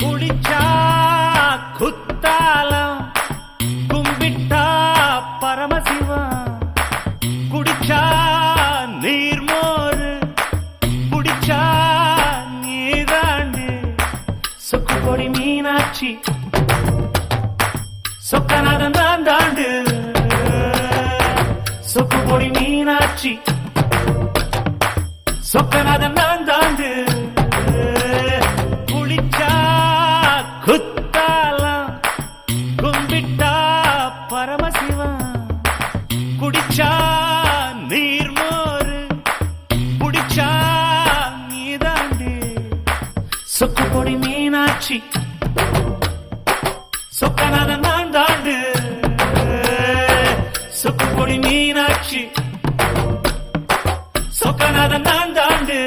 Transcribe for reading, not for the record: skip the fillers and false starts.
குடிச்சா குத்தாலம் கும்பிட்டா பரமசிவம் குடிச்சா நீர்மோரு குடிச்சா நீதாண்டு சொக்கு கொடி மீனாட்சி சொக்கநாதன் தான் தாண்டு சொக்கு கொடி மீனாட்சி சொக்கநாதன் தான் தாண்டு குளிச்சா குத்தாலம் கும்பிட்டா பரமசிவம் குடிச்சா நீர்மோரு குடிச்சா நீதாண்டு சொக்கு கொடி மீனாட்சி சொக்கநாதன் தான் தாண்டு சொக்கு கொடி மீனாட்சி சொக்கநாதன் தான் தாண்டு